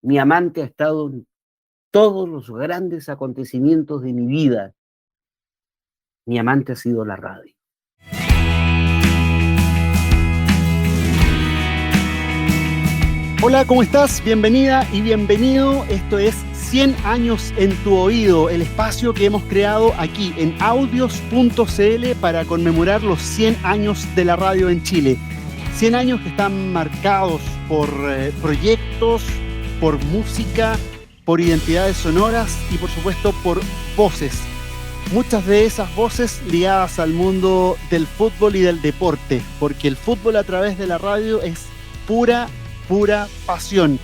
Mi amante ha estado en todos los grandes acontecimientos de mi vida. Mi amante ha sido la radio. Hola, ¿cómo estás? Bienvenida y bienvenido. Esto es 100 años en tu oído, el espacio que hemos creado aquí en audios.cl para conmemorar los 100 años de la radio en Chile. 100 años que están marcados por proyectos, por música, por identidades sonoras y por supuesto por voces. Muchas de esas voces ligadas al mundo del fútbol y del deporte, porque el fútbol a través de la radio es pura pasión.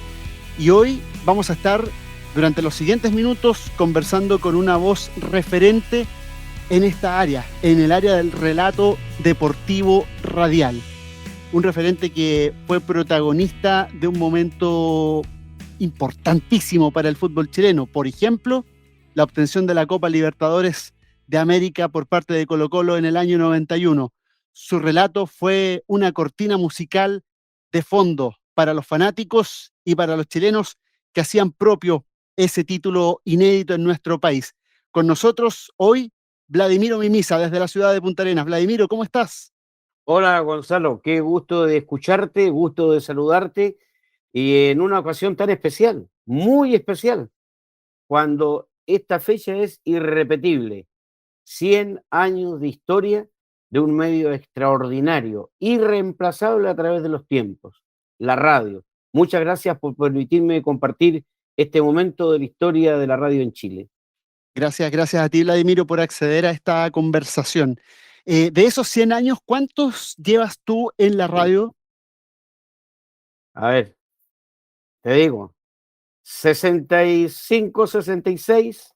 Y hoy vamos a estar durante los siguientes minutos conversando con una voz referente en esta área, en el área del relato deportivo radial. Un referente que fue protagonista de un momento importantísimo para el fútbol chileno. Por ejemplo, la obtención de la Copa Libertadores de América por parte de Colo-Colo en el año 91. Su relato fue una cortina musical de fondo para los fanáticos y para los chilenos que hacían propio ese título inédito en nuestro país. Con nosotros hoy, Vladimiro Mimisa, desde la ciudad de Punta Arenas. Vladimiro, ¿cómo estás? Hola Gonzalo, qué gusto de escucharte, gusto de saludarte y en una ocasión tan especial, muy especial, cuando esta fecha es irrepetible. 100 años de historia de un medio extraordinario, irreemplazable a través de los tiempos, la radio. Muchas gracias por permitirme compartir este momento de la historia de la radio en Chile. Gracias a ti, Vladimiro, por acceder a esta conversación. De esos 100 años, ¿cuántos llevas tú en la radio? A ver, te digo, 65, 66,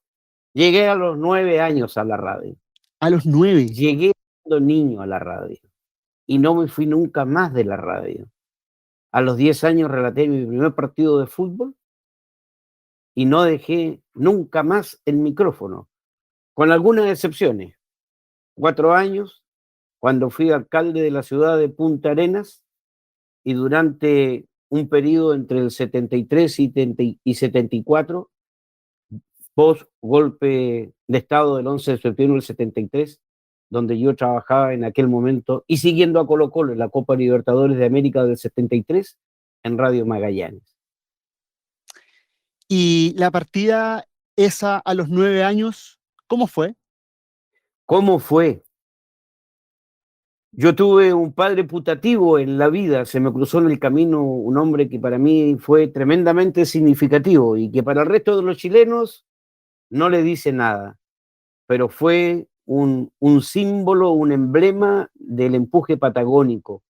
llegué a los 9 años a la radio. A los 9. Llegué siendo niño a la radio y no me fui nunca más de la radio. A los 10 años relaté mi primer partido de fútbol y no dejé nunca más el micrófono, con algunas excepciones. 4 años, cuando fui alcalde de la ciudad de Punta Arenas, y durante un periodo entre el 73 y 74, post golpe de Estado del 11 de septiembre del 73, donde yo trabajaba en aquel momento, y siguiendo a Colo-Colo en la Copa Libertadores de América del 73, en Radio Magallanes. Y la partida esa a los 9 años, ¿cómo fue? ¿Cómo fue? Yo tuve un padre putativo en la vida, se me cruzó en el camino un hombre que para mí fue tremendamente significativo y que para el resto de los chilenos no le dice nada, pero fue un símbolo, un emblema del empuje patagónico.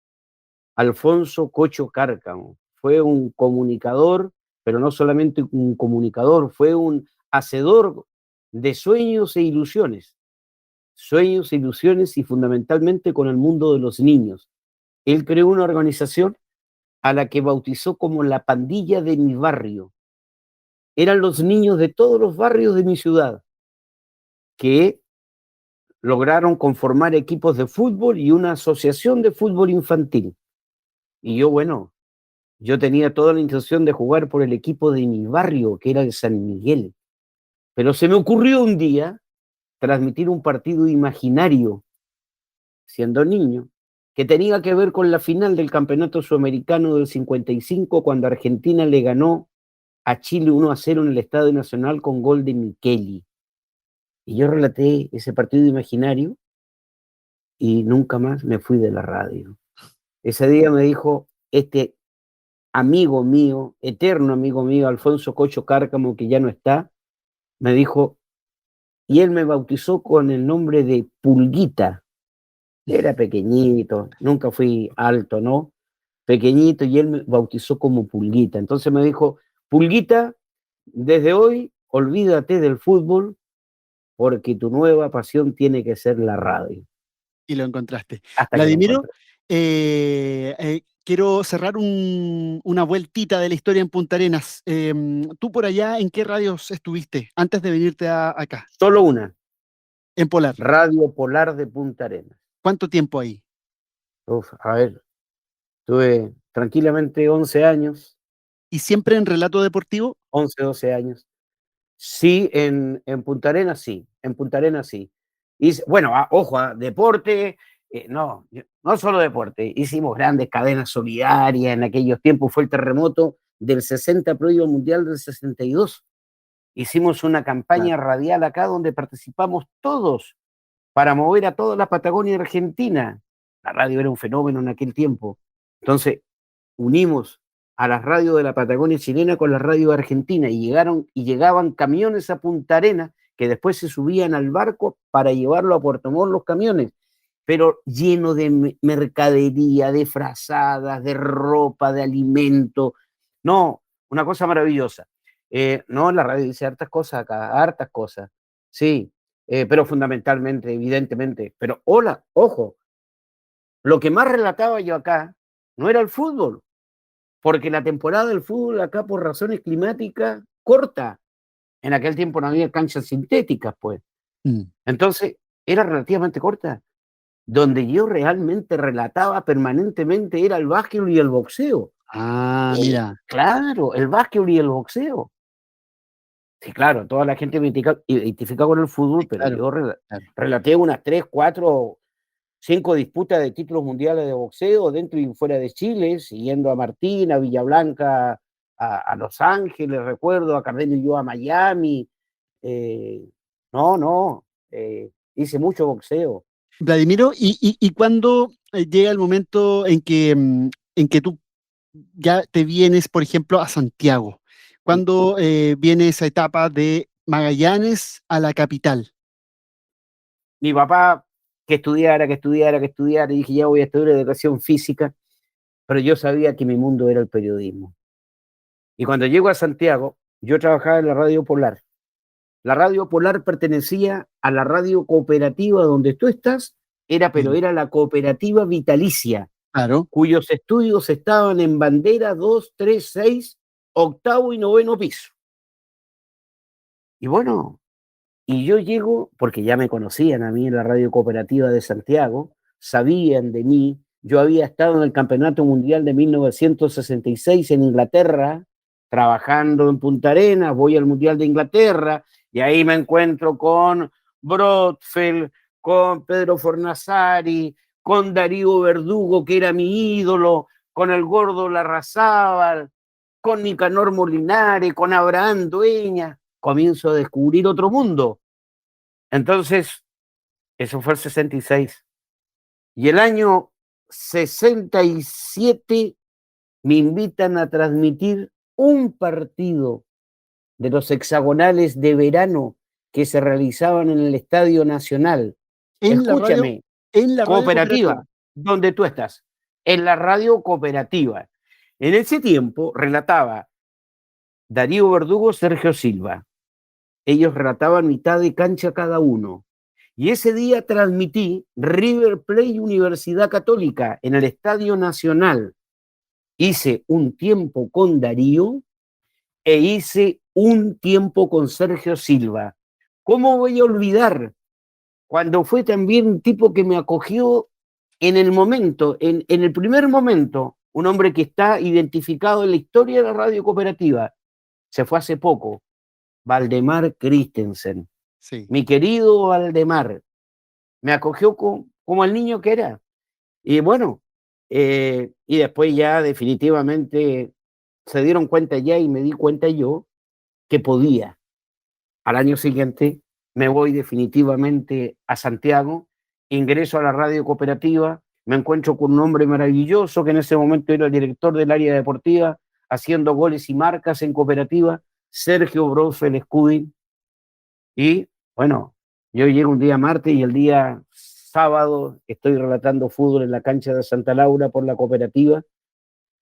Alfonso Cocho Cárcamo fue un comunicador, pero no solamente un comunicador, fue un hacedor de sueños e ilusiones y fundamentalmente con el mundo de los niños. Él creó una organización a la que bautizó como la pandilla de mi barrio. Eran los niños de todos los barrios de mi ciudad que lograron conformar equipos de fútbol y una asociación de fútbol infantil. Y yo tenía toda la intención de jugar por el equipo de mi barrio, que era el San Miguel. Pero se me ocurrió un día transmitir un partido imaginario, siendo niño, que tenía que ver con la final del Campeonato Sudamericano del 55, cuando Argentina le ganó a Chile 1-0 en el Estadio Nacional con gol de Micheli. Y yo relaté ese partido imaginario y nunca más me fui de la radio. Ese día me dijo este amigo mío, eterno amigo mío, Alfonso Cocho Cárcamo, que ya no está, me dijo, y él me bautizó con el nombre de Pulguita. Era pequeñito, nunca fui alto, ¿no? Pequeñito, y él me bautizó como Pulguita. Entonces me dijo, Pulguita, desde hoy olvídate del fútbol porque tu nueva pasión tiene que ser la radio. Y lo encontraste. Hasta que lo Vladimiro, encontré. quiero cerrar una vueltita de la historia en Punta Arenas. ¿Tú por allá en qué radios estuviste antes de venirte acá, Solo una, en Polar? Radio Polar de Punta Arenas. ¿Cuánto tiempo ahí? Uf, a ver, tuve tranquilamente 11 años. ¿Y siempre en relato deportivo? 11, 12 años. Sí, en Punta Arenas sí, en Punta Arenas sí. Bueno, ojo, deporte, no, no solo deporte, hicimos grandes cadenas solidarias, en aquellos tiempos fue el terremoto del 60, previo al Mundial del 62. Hicimos una campaña Claro. radial acá donde participamos todos para mover a toda la Patagonia Argentina. La radio era un fenómeno en aquel tiempo. Entonces, unimos a las radios de la Patagonia chilena con las radios argentinas y llegaban camiones a Punta Arenas que después se subían al barco para llevarlo a Puerto Montt los camiones, pero lleno de mercadería, de frazadas, de ropa, de alimento. No, una cosa maravillosa. No, la radio dice hartas cosas acá, hartas cosas. Sí, pero fundamentalmente, evidentemente. Pero hola, ojo, lo que más relataba yo acá no era el fútbol, porque la temporada del fútbol acá por razones climáticas corta. En aquel tiempo no había canchas sintéticas, pues. Mm. Entonces, era relativamente corta. Donde yo realmente relataba permanentemente era el básquetbol y el boxeo. Ah, mira. Claro, el básquetbol y el boxeo. Sí, claro, toda la gente me identifica con el fútbol, Sí, pero claro, yo claro. relaté unas 3, 4, 5 disputas de títulos mundiales de boxeo dentro y fuera de Chile, siguiendo a Martín, a Villablanca, a Los Ángeles, recuerdo, a Cardenio y yo a Miami. Eh, no, hice mucho boxeo. Vladimiro, ¿y cuándo llega el momento en que tú ya te vienes, por ejemplo, a Santiago? ¿Cuándo viene esa etapa de Magallanes a la capital? Mi papá, que estudiara, y dije, ya voy a estudiar educación física, pero yo sabía que mi mundo era el periodismo. Y cuando llego a Santiago, yo trabajaba en la Radio Polar. La Radio Polar pertenecía a la radio cooperativa donde tú estás, pero Sí, era la cooperativa vitalicia, claro. cuyos estudios estaban en bandera 2, 3, 6, octavo y noveno piso. Y bueno, y yo llego, porque ya me conocían a mí en la radio cooperativa de Santiago, sabían de mí, yo había estado en el Campeonato Mundial de 1966 en Inglaterra, trabajando en Punta Arenas, voy al Mundial de Inglaterra, y ahí me encuentro con Brodfeld, con Pedro Fornasari, con Darío Verdugo, que era mi ídolo, con el Gordo Larrazábal, con Nicanor Molinari, con Abraham Dueña, comienzo a descubrir otro mundo. Entonces, eso fue el 66. Y el año 67 me invitan a transmitir un partido de los hexagonales de verano que se realizaban en el Estadio Nacional. En la radio, Escúchame, en la radio cooperativa. cooperativa, donde tú estás, en la radio cooperativa. En ese tiempo relataba Darío Verdugo, Sergio Silva. Ellos relataban mitad de cancha cada uno. Y ese día transmití River Plate Universidad Católica en el Estadio Nacional. Hice un tiempo con Darío e hice un tiempo con Sergio Silva. ¿Cómo voy a olvidar cuando fue también un tipo que me acogió en el momento, en el primer momento, un hombre que está identificado en la historia de la radio cooperativa? Se fue hace poco, Valdemar Christensen. Sí. Mi querido Valdemar, me acogió como el niño que era. Y bueno, y después ya definitivamente se dieron cuenta ya y me di cuenta yo que podía. Al año siguiente me voy definitivamente a Santiago, ingreso a la radio cooperativa, me encuentro con un hombre maravilloso que en ese momento era el director del área deportiva, haciendo goles y marcas en cooperativa, Sergio Brofel Scudin. Y bueno, yo llego un día martes y el día sábado estoy relatando fútbol en la cancha de Santa Laura por la cooperativa,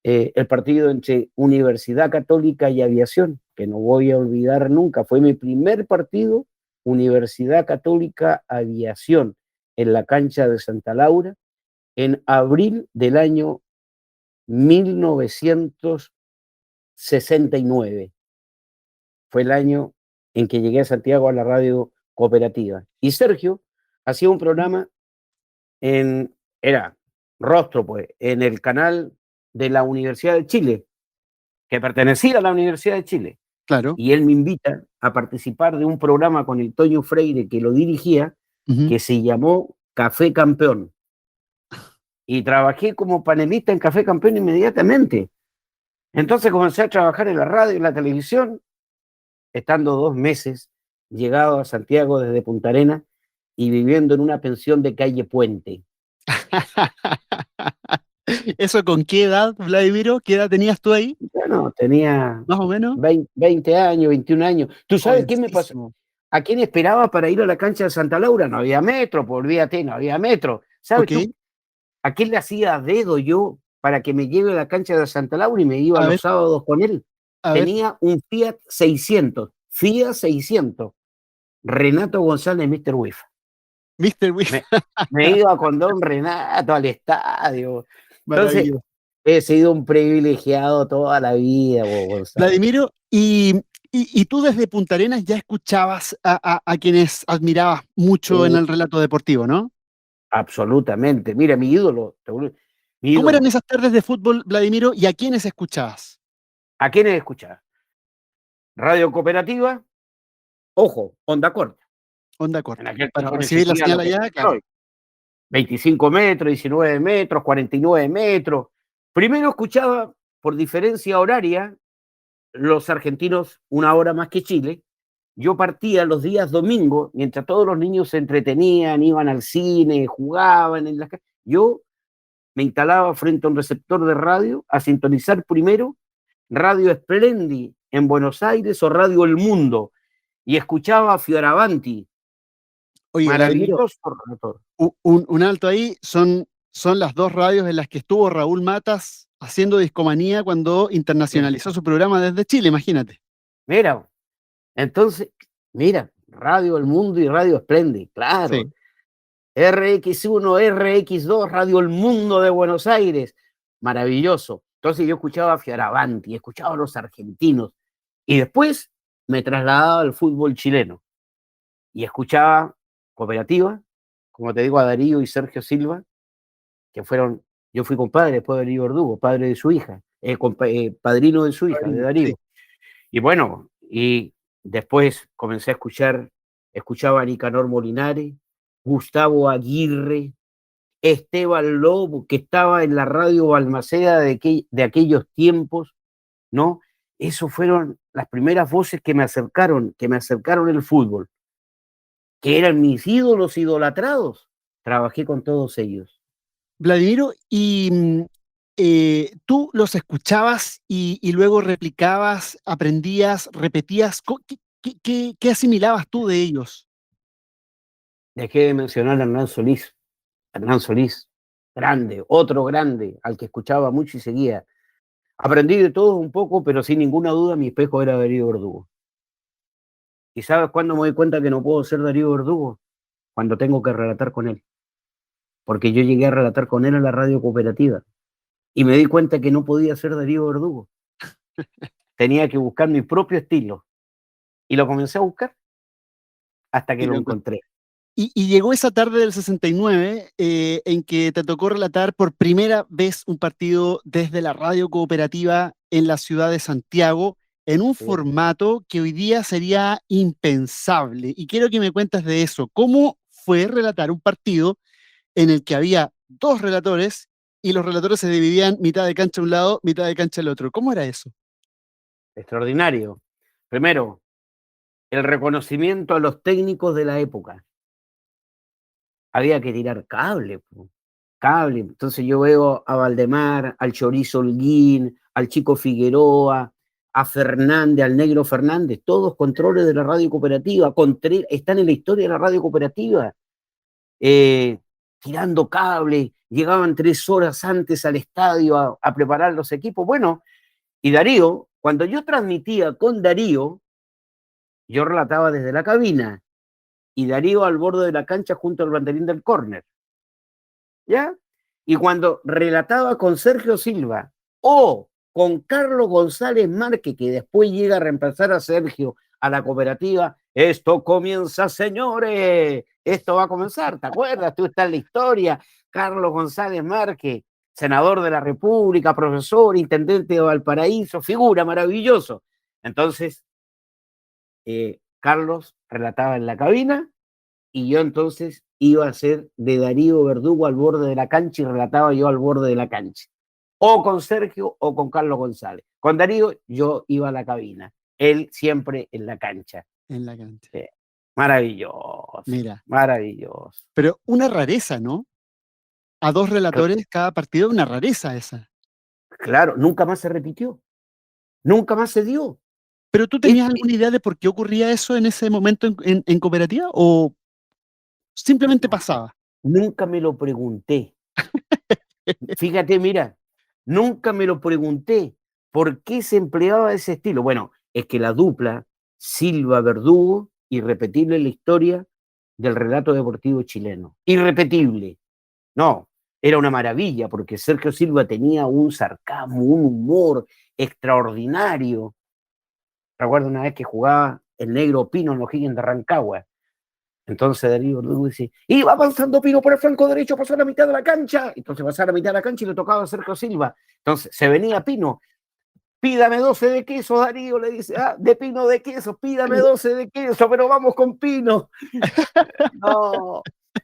el partido entre Universidad Católica y Aviación, que no voy a olvidar nunca. Fue mi primer partido, Universidad Católica Aviación, en la cancha de Santa Laura, en abril del año 1969. Fue el año en que llegué a Santiago a la radio cooperativa. Y Sergio hacía un programa era Rostro, pues, en el canal de la Universidad de Chile, que pertenecía a la Universidad de Chile. Claro. Y él me invita a participar de un programa con el Toño Freire, que lo dirigía, que se llamó Café Campeón. Y trabajé como panelista en Café Campeón inmediatamente. Entonces comencé a trabajar en la radio y la televisión, estando 2 meses, llegado a Santiago desde Punta Arenas y viviendo en una pensión de calle Puente. ¿Eso con qué edad, Vladimiro? ¿Qué edad tenías tú ahí? Bueno, tenía Más o menos. 20 años, 21 años. ¿Tú sabes qué me pasó? Jovencísimo. ¿A quién esperaba para ir a la cancha de Santa Laura? No había metro, pues olvídate, no había metro. ¿Sabes Ok, tú a quién le hacía dedo yo para que me lleve a la cancha de Santa Laura y me iba a ver, los sábados con él? a ver. Tenía un Fiat 600, Renato González, Mr. Wiff. Mr. Wiff, Me iba con don Renato al estadio. Entonces, maravilloso. he sido un privilegiado toda la vida, Gonzalo. Vladimiro, y tú desde Punta Arenas ya escuchabas a quienes admirabas mucho en el relato deportivo, ¿no? Absolutamente. Mira, mi ídolo, mi ¿Cómo eran ídolo. esas tardes de fútbol, Vladimiro, y a quiénes escuchabas? ¿A quiénes escuchaba? Radio Cooperativa, ojo, onda corta. Onda En corta. aquel Para tiempo no recibir la existía lo señal que allá, existe claro. hoy. 25 metros, 19 metros, 49 metros. Primero escuchaba, por diferencia horaria, los argentinos 1 hora más que Chile. Yo partía los días domingos, mientras todos los niños se entretenían, iban al cine, jugaban en las calles. Yo me instalaba frente a un receptor de radio a sintonizar primero Radio Splendid en Buenos Aires o Radio El Mundo y escuchaba a Fioravanti, Oye, Vladimiro, maravilloso relator. un alto ahí, son las dos radios en las que estuvo Raúl Matas haciendo discomanía cuando Sí. internacionalizó su programa desde Chile, imagínate. Mira, entonces, mira, Radio El Mundo y Radio Splendid, Sí. claro. RX1, RX2, Radio El Mundo de Buenos Aires, maravilloso. Entonces yo escuchaba a Fioravanti, escuchaba a los argentinos y después me trasladaba al fútbol chileno y escuchaba Cooperativa, como te digo, a Darío y Sergio Silva, que fueron, yo fui compadre después de Darío Verdugo, padre de su hija, padrino de su hija, de Padrino, sí. Darío. Y bueno, y después comencé a escuchaba a Nicanor Molinari, Gustavo Aguirre, Esteban Lobo, que estaba en la radio Balmaceda de aquellos tiempos, ¿no? Esos fueron las primeras voces que me acercaron el fútbol, que eran mis ídolos idolatrados. Trabajé con todos ellos. Vladimiro, tú los escuchabas y luego replicabas, aprendías, repetías. ¿Qué asimilabas tú de ellos? Dejé de mencionar a Hernán Solís, grande, otro grande, al que escuchaba mucho y seguía. Aprendí de todos un poco, pero sin ninguna duda mi espejo era Darío Verdugo. ¿Y sabes cuándo me doy cuenta que no puedo ser Darío Verdugo? Cuando tengo que relatar con él. Porque yo llegué a relatar con él en la radio cooperativa y me di cuenta que no podía ser Darío Verdugo. Tenía que buscar mi propio estilo. Y lo comencé a buscar hasta que Y lo lo encontré. Y llegó esa tarde del 69 en que te tocó relatar por primera vez un partido desde la radio cooperativa en la ciudad de Santiago, en un Sí. formato que hoy día sería impensable. Y quiero que me cuentes de eso. ¿Cómo fue relatar un partido en el que había dos relatores y los relatores se dividían mitad de cancha a un lado, mitad de cancha al otro? ¿Cómo era eso? Extraordinario. Primero, el reconocimiento a los técnicos de la época. Había que tirar cable, cable. Entonces yo veo a Valdemar, al Chorizo Holguín, al Chico Figueroa, a Fernández, al Negro Fernández, todos controles de la radio cooperativa, están en la historia de la radio cooperativa, tirando cable, llegaban 3 horas antes al estadio a preparar los equipos. Bueno, y Darío, cuando yo transmitía con Darío, yo relataba desde la cabina y Darío al borde de la cancha junto al banderín del córner. ¿Ya? Y cuando relataba con Sergio Silva o con Carlos González Márquez, que después llega a reemplazar a Sergio a la cooperativa, esto comienza, señores, esto va a comenzar, ¿te acuerdas? Tú estás en la historia, Carlos González Márquez, senador de la República, profesor, intendente de Valparaíso, figura, maravilloso. Entonces, Carlos relataba en la cabina y yo entonces iba a ser de Darío Verdugo al borde de la cancha y relataba yo al borde de la cancha. O con Sergio o con Carlos González. Con Darío yo iba a la cabina, él siempre en la cancha. En la cancha. Maravilloso, Mira. maravilloso. Pero una rareza, ¿no? A dos relatores cada partido, una rareza esa. Claro, nunca más se repitió, nunca más se dio. ¿Pero tú tenías alguna idea de por qué ocurría eso en ese momento en Cooperativa o simplemente pasaba? Nunca me lo pregunté. Fíjate, mira, nunca me lo pregunté. ¿Por qué se empleaba ese estilo? Bueno, es que la dupla Silva-Verdugo, irrepetible en la historia del relato deportivo chileno. Irrepetible. No, era una maravilla porque Sergio Silva tenía un sarcasmo, un humor extraordinario. Recuerdo una vez que jugaba el negro Pino en los Higgins de Rancagua. Entonces Darío Verdugo dice, y va avanzando Pino por el flanco derecho, pasó a la mitad de la cancha. Entonces pasó a la mitad de la cancha y le tocaba a Sergio Silva. Entonces se venía Pino, pídame 12 de queso, Darío le dice, de Pino de queso, pídame 12 de queso, pero vamos con Pino. No,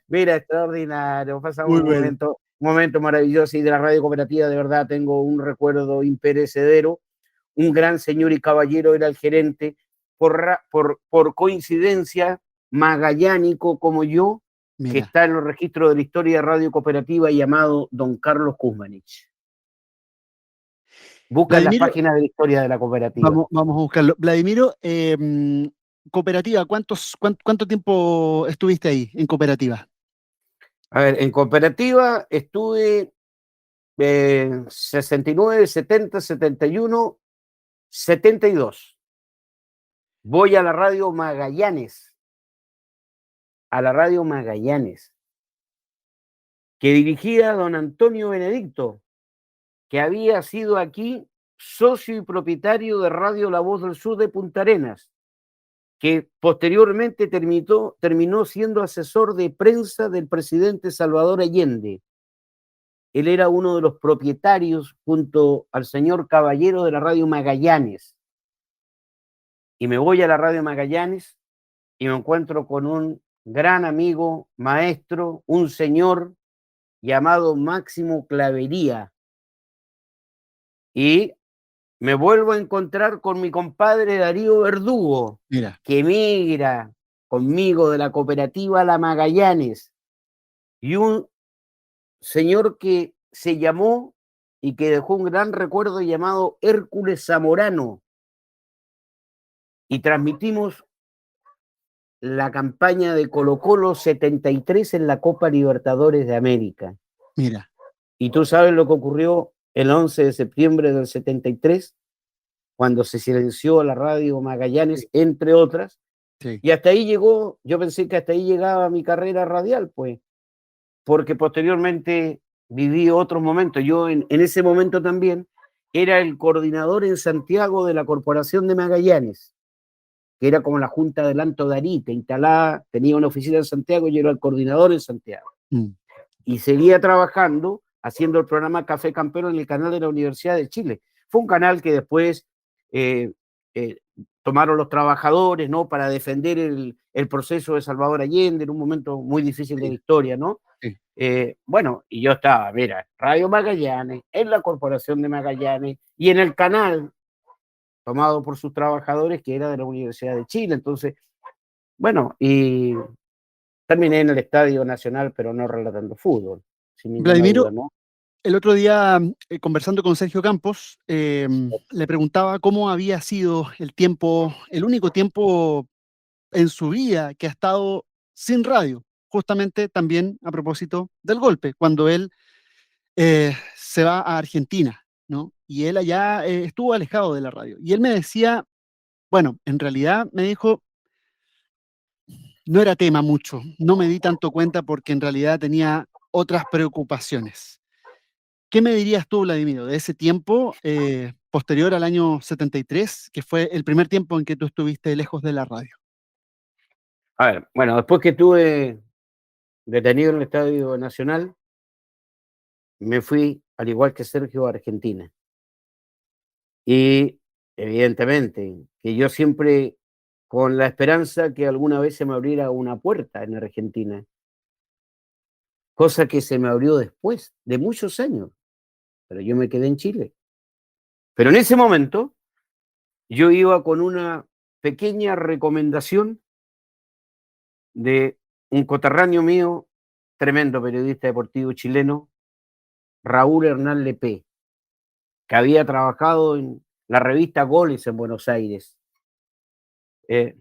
mira, extraordinario, pasamos Muy bueno. un momento maravilloso y de la radio cooperativa de verdad tengo un recuerdo imperecedero. Un gran señor y caballero era el gerente, por coincidencia, magallánico como yo, que Mira. está en los registros de la historia de radio cooperativa llamado don Carlos Kuzmanich. Busca en las Vladimiro, páginas de la historia de la cooperativa. vamos a buscarlo. Vladimiro, Cooperativa, ¿cuánto tiempo estuviste ahí en Cooperativa? A ver, en cooperativa estuve 69, 70, 71, 72. Voy a la radio Magallanes, que dirigía don Antonio Benedicto, que había sido aquí socio y propietario de Radio La Voz del Sur de Punta Arenas, que posteriormente terminó siendo asesor de prensa del presidente Salvador Allende. Él era uno de los propietarios, junto al señor Caballero, de la Radio Magallanes. Y me voy a la Radio Magallanes y me encuentro con un gran amigo, maestro, un señor llamado Máximo Clavería. Y me vuelvo a encontrar con mi compadre Darío Verdugo, Mira. que migra conmigo de la cooperativa La Magallanes, y un señor que se llamó y que dejó un gran recuerdo llamado Hércules Zamorano, y transmitimos la campaña de Colo-Colo 73 en la Copa Libertadores de América. Mira. Y tú sabes lo que ocurrió el 11 de septiembre del 73, cuando se silenció la radio Magallanes, entre otras. Sí. Y hasta ahí llegó, yo pensé que hasta ahí llegaba mi carrera radial, pues, porque posteriormente viví otros momentos. Yo en ese momento también era el coordinador en Santiago de la Corporación de Magallanes, que era como la Junta del Alto de Arica, instalada, tenía una oficina en Santiago y yo era el coordinador en Santiago. Y seguía trabajando, haciendo el programa Café Campero en el canal de la Universidad de Chile. Fue un canal que después tomaron los trabajadores, ¿no? Para defender el proceso de Salvador Allende en un momento muy difícil de la historia, ¿no? Sí. Bueno, y yo estaba, mira, Radio Magallanes, en la Corporación de Magallanes y en el canal tomado por sus trabajadores que era de la Universidad de Chile. Entonces, bueno, y terminé en el Estadio Nacional, pero no relatando fútbol, sin ninguna duda, Vladimiro, ¿no? el otro día, conversando con Sergio Campos, le preguntaba cómo había sido el tiempo, el único tiempo en su vida que ha estado sin radio, justamente también a propósito del golpe, cuando él se va a Argentina, ¿no? Y él allá estuvo alejado de la radio. Y él me decía, bueno, en realidad me dijo, no era tema mucho, no me di tanto cuenta porque en realidad tenía otras preocupaciones. ¿Qué me dirías tú, Vladimiro, de ese tiempo posterior al año 73, que fue el primer tiempo en que tú estuviste lejos de la radio? A ver, bueno, después que estuve detenido en el Estadio Nacional, me fui, al igual que Sergio, a Argentina. Y evidentemente que yo siempre con la esperanza que alguna vez se me abriera una puerta en Argentina, cosa que se me abrió después de muchos años, pero yo me quedé en Chile. Pero en ese momento yo iba con una pequeña recomendación de un coterráneo mío, tremendo periodista deportivo chileno, Raúl Hernán Lepé, que había trabajado en la revista Goles en Buenos Aires. Eh,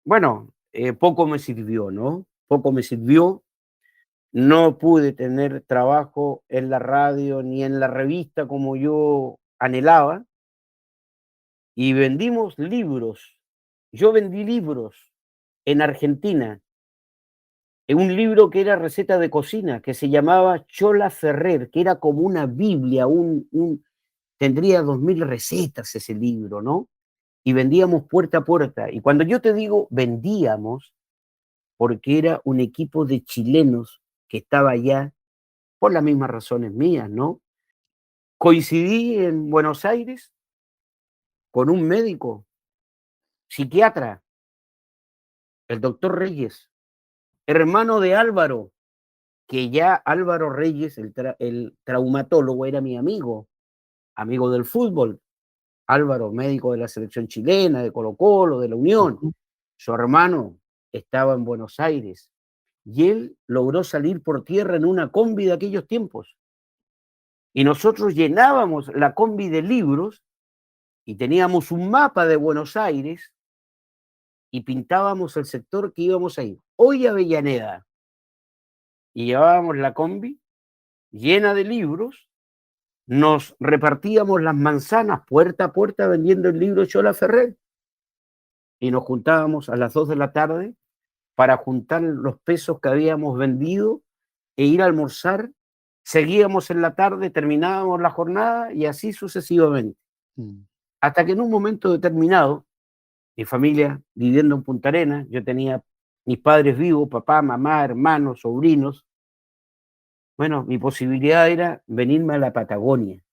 bueno, poco me sirvió, ¿no? Poco me sirvió. No pude tener trabajo en la radio ni en la revista como yo anhelaba y vendimos libros. Yo vendí libros en Argentina, en un libro que era receta de cocina, que se llamaba Chola Ferrer, que era como una Biblia, tendría 2000 recetas ese libro, ¿no? Y vendíamos puerta a puerta. Y cuando yo te digo vendíamos, porque era un equipo de chilenos que estaba allá por las mismas razones mías, ¿no? Coincidí en Buenos Aires con un médico, psiquiatra, el doctor Reyes, hermano de Álvaro, que ya Álvaro Reyes, el traumatólogo, era mi amigo, amigo del fútbol. Álvaro, médico de la selección chilena, de Colo-Colo, de la Unión. Ujú. Su hermano estaba en Buenos Aires y él logró salir por tierra en una combi de aquellos tiempos. Y nosotros llenábamos la combi de libros y teníamos un mapa de Buenos Aires y pintábamos el sector que íbamos a ir. Hoy Avellaneda. Y llevábamos la combi llena de libros, nos repartíamos las manzanas puerta a puerta vendiendo el libro Chola Ferrer y nos juntábamos a las 2 de la tarde para juntar los pesos que habíamos vendido e ir a almorzar. Seguíamos en la tarde, terminábamos la jornada y así sucesivamente. Mm. Hasta que en un momento determinado, mi familia viviendo en Punta Arenas, yo tenía mis padres vivos, papá, mamá, hermanos, sobrinos. Bueno, mi posibilidad era venirme a la Patagonia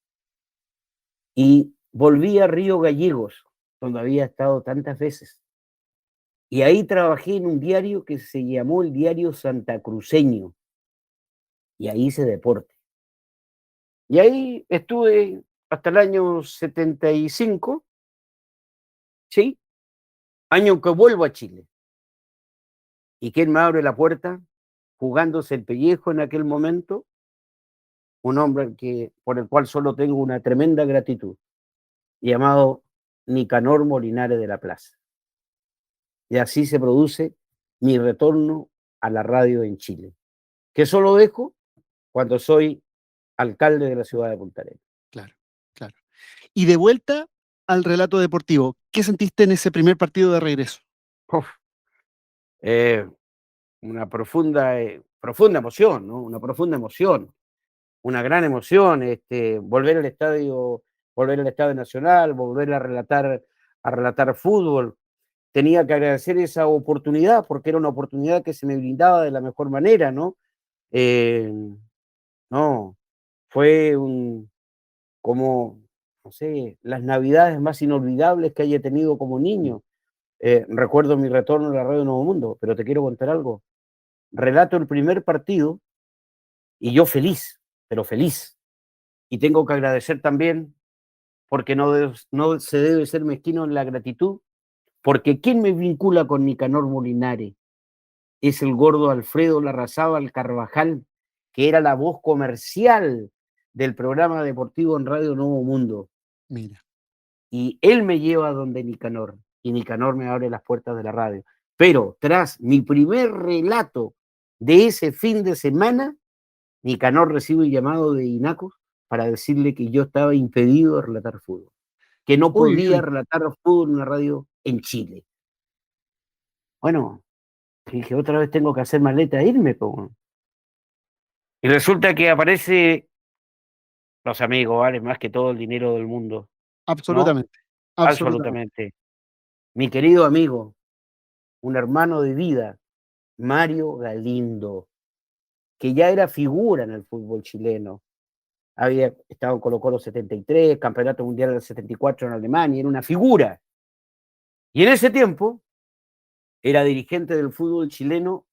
y volví a Río Gallegos, donde había estado tantas veces. Y ahí trabajé en un diario que se llamó el Diario Santacruceño y ahí hice deporte. Y ahí estuve hasta el año 75, ¿sí? Año en que vuelvo a Chile. ¿Y quién me abre la puerta? Jugándose el pellejo en aquel momento, un hombre por el cual solo tengo una tremenda gratitud, llamado Nicanor Molinares de la Plaza. Y así se produce mi retorno a la radio en Chile, que solo dejo cuando soy alcalde de la ciudad de Punta Arenas. Claro, claro. Y de vuelta al relato deportivo, ¿qué sentiste en ese primer partido de regreso? Uf, eh, una profunda emoción, ¿no? Una profunda emoción, una gran emoción, volver al Estadio Nacional, volver a relatar fútbol. Tenía que agradecer esa oportunidad porque era una oportunidad que se me brindaba de la mejor manera, ¿no? Eh, no, fue como, no sé, las navidades más inolvidables que haya tenido como niño. Recuerdo mi retorno a la Radio Nuevo Mundo, pero te quiero contar algo. Relato el primer partido y yo feliz, pero feliz. Y tengo que agradecer también, porque no se debe ser mezquino en la gratitud, porque ¿quién me vincula con Nicanor Molinari? Es el gordo Alfredo Larrazábal Carvajal, que era la voz comercial del programa deportivo en Radio Nuevo Mundo. Mira. Y él me lleva donde Nicanor, y Nicanor me abre las puertas de la radio. Pero tras mi primer relato de ese fin de semana, Nicanor recibe un llamado de Inacos para decirle que yo estaba impedido de relatar fútbol, que no Uy, uy, podía uy. relatar fútbol en una radio en Chile. Bueno, dije, otra vez tengo que hacer maleta e irme. Y resulta que aparece los amigos, vale más que todo el dinero del mundo, ¿no? Absolutamente, absolutamente. Absolutamente. Mi querido amigo, un hermano de vida, Mario Galindo, que ya era figura en el fútbol chileno, había estado en Colo-Colo 73, Campeonato Mundial del 74 en Alemania, era una figura. Y en ese tiempo era dirigente del fútbol chileno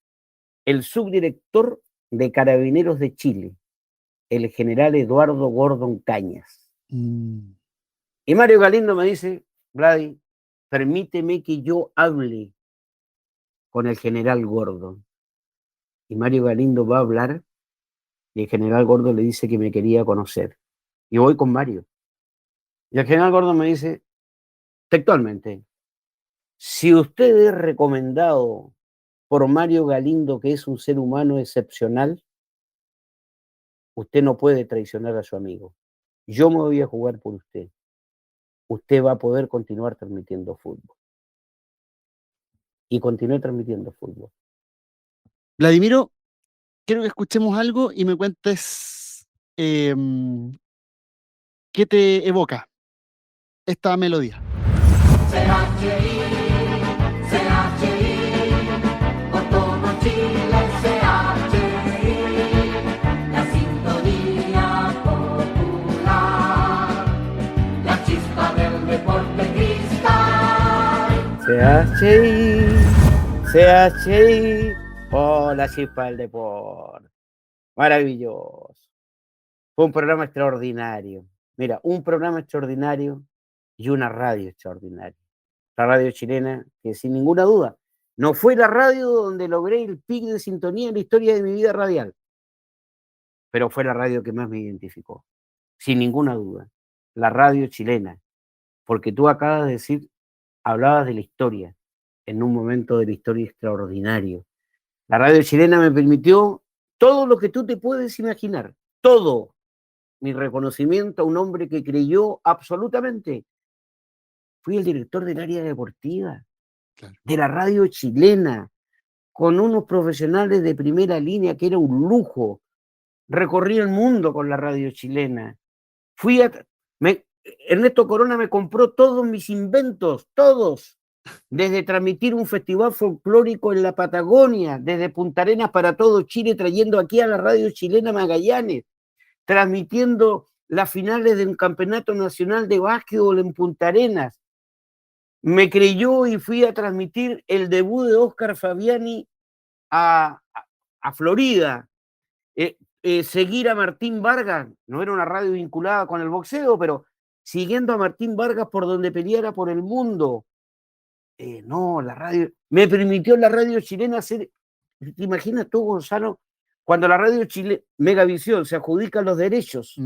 el subdirector de Carabineros de Chile, el general Eduardo Gordon Cañas. Y Mario Galindo me dice, Vladi, permíteme que yo hable con el general Gordon. Y Mario Galindo va a hablar y el general Gordon le dice que me quería conocer. Y voy con Mario. Y el general Gordon me dice, textualmente, si usted es recomendado por Mario Galindo, que es un ser humano excepcional, usted no puede traicionar a su amigo. Yo me voy a jugar por usted. Usted va a poder continuar transmitiendo fútbol. Y continué transmitiendo fútbol. Vladimiro, quiero que escuchemos algo y me cuentes qué te evoca esta melodía. por todo Chile, la sintonía popular, la chispa del deporte cristal. CHI, oh, la chispa del deporte. Maravilloso. Fue un programa extraordinario. Mira, un programa extraordinario y una radio extraordinaria. La radio chilena, que sin ninguna duda, no fue la radio donde logré el pic de sintonía en la historia de mi vida radial, pero fue la radio que más me identificó, sin ninguna duda. La radio chilena, porque tú acabas de decir, hablabas de la historia, en un momento de la historia extraordinario. La radio chilena me permitió todo lo que tú te puedes imaginar, todo. Mi reconocimiento a un hombre que creyó absolutamente. Fui el director del área deportiva, Claro. de la radio chilena, con unos profesionales de primera línea que era un lujo. Recorrí el mundo con la radio chilena. Ernesto Corona me compró todos mis inventos, todos. Desde transmitir un festival folclórico en la Patagonia, desde Punta Arenas para todo Chile, trayendo aquí a la radio chilena Magallanes, transmitiendo las finales de un campeonato nacional de básquetbol en Punta Arenas. Me creyó y fui a transmitir el debut de Oscar Fabiani a Florida. Seguir a Martín Vargas, no era una radio vinculada con el boxeo, pero siguiendo a Martín Vargas por donde peleara por el mundo. No, la radio, me permitió la radio chilena hacer, ¿te imaginas tú, Gonzalo? Cuando la radio chilena, Megavisión, se adjudica los derechos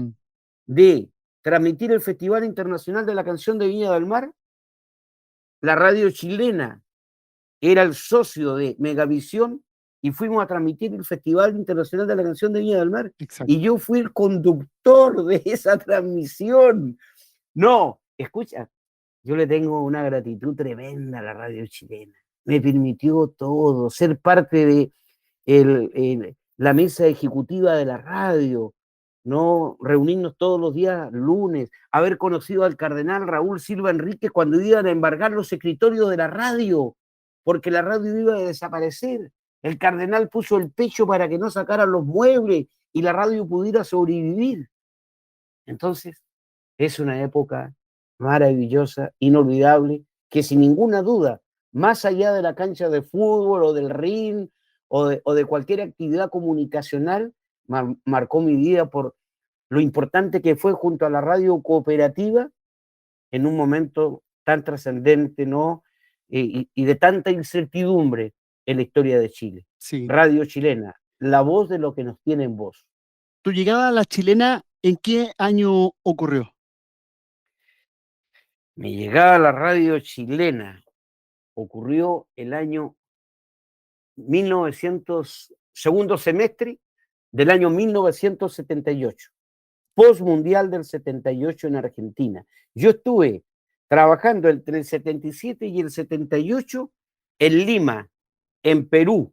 de transmitir el Festival Internacional de la Canción de Viña del Mar, la radio chilena era el socio de Megavisión y fuimos a transmitir el Festival Internacional de la Canción de Viña del Mar. Exacto. Y yo fui el conductor de esa transmisión. No, escucha, yo le tengo una gratitud tremenda a la radio chilena. Me permitió todo, ser parte de la mesa ejecutiva de la radio, ¿no? Reunirnos todos los días lunes, haber conocido al cardenal Raúl Silva Enríquez cuando iban a embargar los escritorios de la radio, porque la radio iba a desaparecer. El cardenal puso el pecho para que no sacaran los muebles y la radio pudiera sobrevivir. Entonces, es una época maravillosa, inolvidable, que sin ninguna duda, más allá de la cancha de fútbol o del ring o de cualquier actividad comunicacional, marcó mi vida por lo importante que fue junto a la radio cooperativa en un momento tan trascendente, ¿no? Y de tanta incertidumbre en la historia de Chile. Sí. Radio chilena, la voz de lo que nos tiene en voz. ¿Tu llegada a la chilena en qué año ocurrió? Mi llegada a la radio chilena ocurrió el año segundo semestre del año 1978, postmundial del 78 en Argentina. Yo estuve trabajando entre el 77 y el 78 en Lima, en Perú,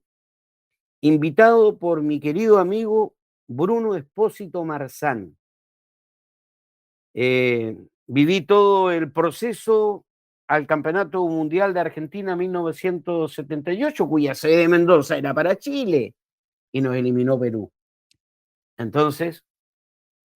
invitado por mi querido amigo Bruno Espósito Marzán. Viví todo el proceso al Campeonato Mundial de Argentina 1978, cuya sede de Mendoza era para Chile, y nos eliminó Perú. Entonces,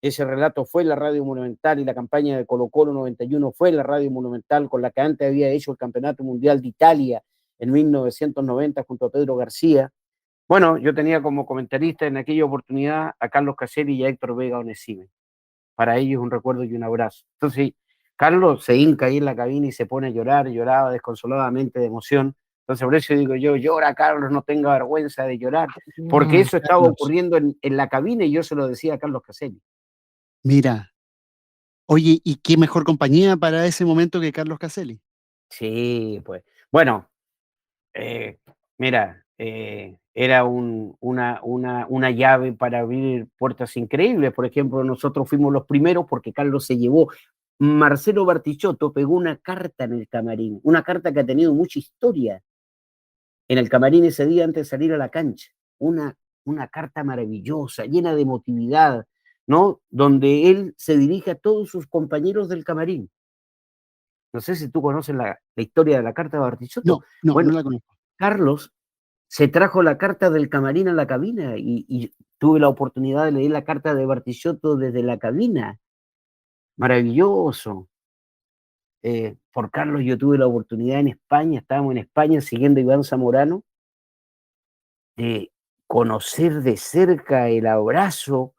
Ese relato fue en la Radio Monumental y la campaña de Colo-Colo 91 fue en la Radio Monumental, con la que antes había hecho el Campeonato Mundial de Italia en 1990 junto a Pedro García. Bueno, yo tenía como comentarista en aquella oportunidad a Carlos Caselli y a Héctor Vega Onesime. Para ellos un recuerdo y un abrazo. Entonces, Carlos se hinca ahí en la cabina y se pone a llorar, lloraba desconsoladamente de emoción. Entonces, por eso digo yo, llora Carlos, no tenga vergüenza de llorar, porque eso estaba Carlos, ocurriendo en la cabina y yo se lo decía a Carlos Caselli. mira, oye, ¿y qué mejor compañía para ese momento que Carlos Caselli? Sí, pues. Bueno, mira, era una llave para abrir puertas increíbles. Por ejemplo, nosotros fuimos los primeros porque Carlos se llevó. Marcelo Bartichotto pegó una carta en el camarín, una carta que ha tenido mucha historia en el camarín ese día antes de salir a la cancha. Una carta maravillosa, llena de emotividad, ¿no? Donde él se dirige a todos sus compañeros del camarín. No sé si tú conoces la historia de la carta de Bartichotto. No, no, Bueno, no la conozco. Carlos se trajo la carta del camarín a la cabina y tuve la oportunidad de leer la carta de Bartichotto desde la cabina. Maravilloso. Por Carlos yo tuve la oportunidad en España, estábamos en España siguiendo a Iván Zamorano, de conocer de cerca el abrazo,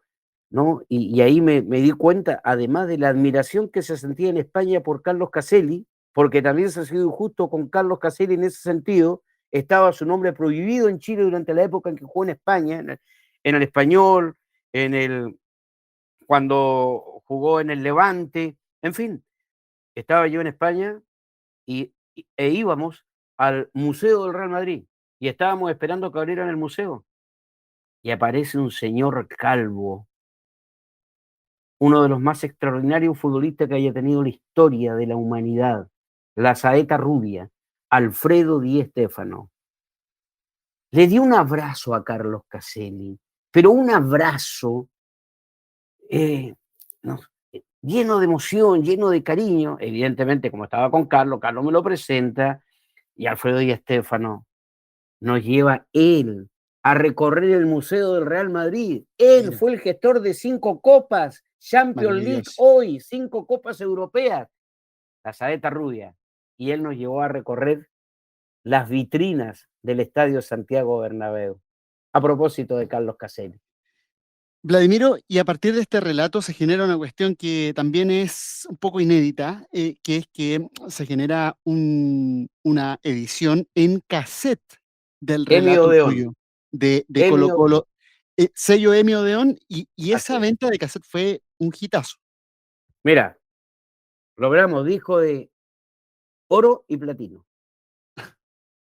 ¿no? Y ahí me di cuenta, además de la admiración que se sentía en España por Carlos Caselli, porque también se ha sido injusto con Carlos Caselli en ese sentido, estaba su nombre prohibido en Chile durante la época en que jugó en España, en el Español, cuando jugó en el Levante, en fin, estaba yo en España e íbamos al Museo del Real Madrid y estábamos esperando que abrieran el museo y aparece un señor calvo, uno de los más extraordinarios futbolistas que haya tenido la historia de la humanidad, la saeta rubia, Alfredo Di Stéfano. Le dio un abrazo a Carlos Caselli, pero un abrazo no, lleno de emoción, lleno de cariño. Evidentemente, como estaba con Carlos, Carlos me lo presenta y Alfredo Di Stéfano nos lleva él a recorrer el Museo del Real Madrid. Él Mira, fue el gestor de 5 copas Champions League maravilloso. hoy, 5 copas europeas, la saeta rubia. Y él nos llevó a recorrer las vitrinas del Estadio Santiago Bernabéu. A propósito de Carlos Caselli. Vladimiro, y a partir de este relato se genera una cuestión que también es un poco inédita, que es que se genera una edición en cassette del Emi relato Odeón. tuyo de Emi Colo Odeón. Colo, sello Emi Odeón, y Así esa es. venta de cassette fue un hitazo. Mira, logramos disco de oro y platino.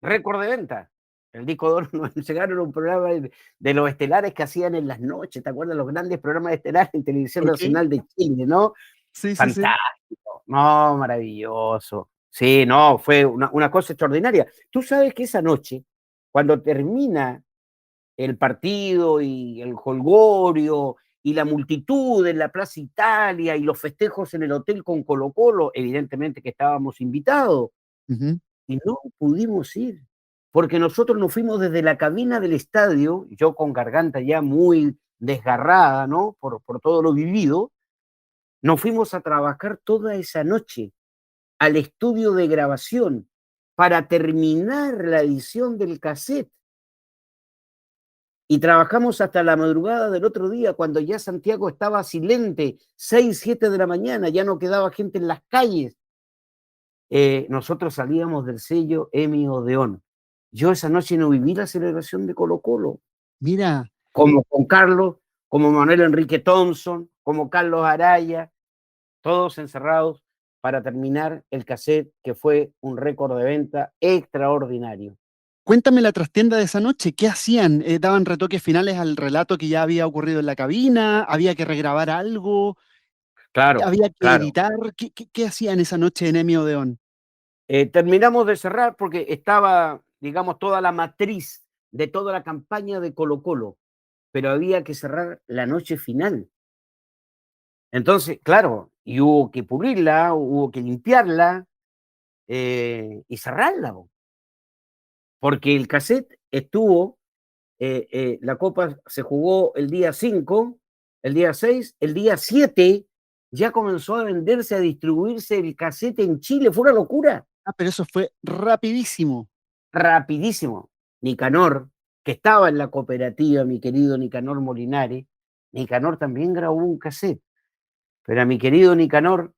Récord de venta. El disco de oro nos llegaron a un programa de los estelares que hacían en las noches, ¿te acuerdas? Los grandes programas estelares en Televisión ¿Ok? Nacional de Chile, ¿no? Sí, sí, sí. Fantástico, no, maravilloso. Sí, no, fue una cosa extraordinaria. Tú sabes que esa noche, cuando termina el partido y el jolgorio y la multitud en la Plaza Italia y los festejos en el hotel con Colo Colo, evidentemente que estábamos invitados, Ujú. y no pudimos ir, porque nosotros nos fuimos desde la cabina del estadio, yo con garganta ya muy desgarrada, ¿no? Por todo lo vivido, nos fuimos a trabajar toda esa noche al estudio de grabación para terminar la edición del cassette. Y trabajamos hasta la madrugada del otro día, cuando ya Santiago estaba silente, 6, 7 de la mañana, ya no quedaba gente en las calles. Nosotros salíamos del sello Emi Odeón. Yo esa noche no viví la celebración de Colo Colo, Mira, como con Carlos, como Manuel Enrique Thompson, como Carlos Araya, todos encerrados para terminar el cassette, que fue un récord de venta extraordinario. cuéntame la trastienda de esa noche. ¿Qué hacían? ¿Daban retoques finales al relato que ya había ocurrido en la cabina? ¿Había que regrabar algo? Claro, ¿Había que claro. editar? ¿Qué hacían esa noche en Emi Odeón? Terminamos de cerrar porque estaba, digamos, toda la matriz de toda la campaña de Colo Colo, pero había que cerrar la noche final. Entonces, claro, y hubo que pulirla, hubo que limpiarla y cerrarla, porque el cassette estuvo, la Copa se jugó el día 5 el día 6, el día 7 ya comenzó a venderse, a distribuirse el cassette en Chile, fue una locura, Ah, pero eso fue rapidísimo. rapidísimo. Nicanor, que estaba en la cooperativa, mi querido Nicanor Molinari, Nicanor también grabó un cassette, pero a mi querido Nicanor,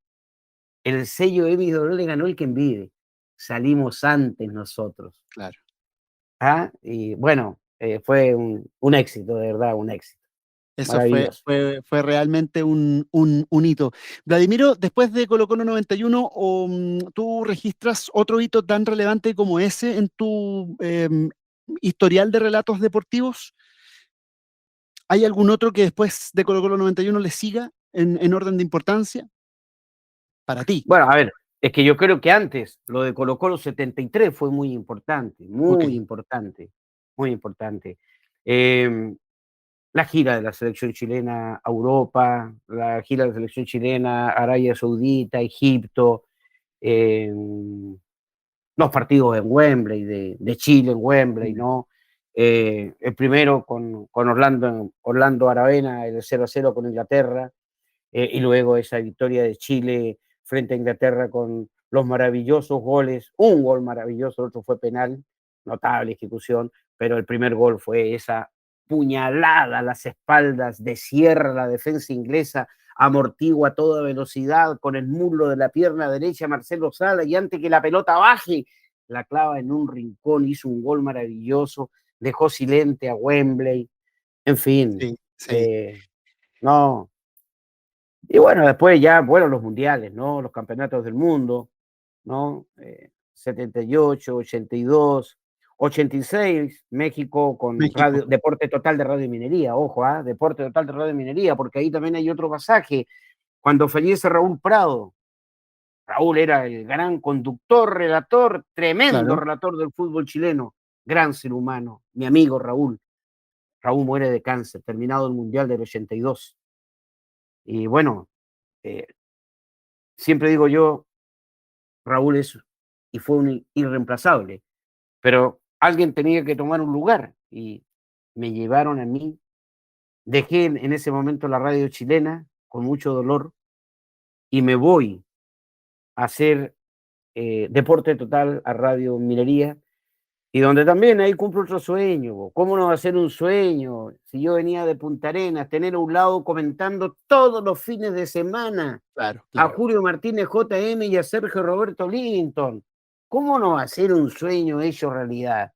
el sello Emis Dolor le ganó el que vive. Salimos antes nosotros. Claro. ¿Ah? Y bueno, fue un éxito, de verdad, un éxito. Eso Maravilloso. fue realmente un hito. Vladimiro, después de Colo Colo 91, ¿tú registras otro hito tan relevante como ese en tu historial de relatos deportivos? ¿Hay algún otro que después de Colo Colo 91 le siga en orden de importancia para ti? Bueno, a ver, es que yo creo que antes, lo de Colo Colo 73 fue muy importante, Ok, muy importante, muy importante. Em, la gira de la selección chilena a Europa, la gira de la selección chilena a Arabia Saudita, Egipto, em, los partidos en Wembley, de Chile en Wembley, mm, ¿no? El primero con Orlando Aravena, el 0-0 con Inglaterra, y luego esa victoria de Chile frente a Inglaterra con los maravillosos goles, un gol maravilloso, el otro fue penal, notable ejecución, pero el primer gol fue esa puñalada a las espaldas, descierra la defensa inglesa, amortigua a toda velocidad con el muslo de la pierna derecha Marcelo Sala y antes que la pelota baje, la clava en un rincón, hizo un gol maravilloso, dejó silente a Wembley, en fin, sí, sí, eh, no, y bueno, después ya, bueno, los mundiales, ¿no? Los campeonatos del mundo, ¿no? 78, 82, 86, México con México, radio, Deporte Total de Radio y Minería, ojo, ¿ah? Deporte Total de Radio y Minería, porque ahí también hay otro pasaje. Cuando fallece Raúl Prado, Raúl era el gran conductor, relator, tremendo claro. relator del fútbol chileno, gran ser humano, mi amigo Raúl. Raúl muere de cáncer, terminado el Mundial del 82. Y bueno, eh, siempre digo yo, Raúl es y fue un irreemplazable, pero alguien tenía que tomar un lugar y me llevaron a mí. Dejé en ese momento la radio chilena con mucho dolor y me voy a hacer Deporte Total a Radio Minería y donde también ahí cumplo otro sueño. ¿Cómo no va a ser un sueño si yo venía de Punta Arenas, tener a un lado comentando todos los fines de semana Claro, a claro. Julio Martínez JM y a Sergio Roberto Linton? ¿Cómo no va a ser un sueño hecho realidad?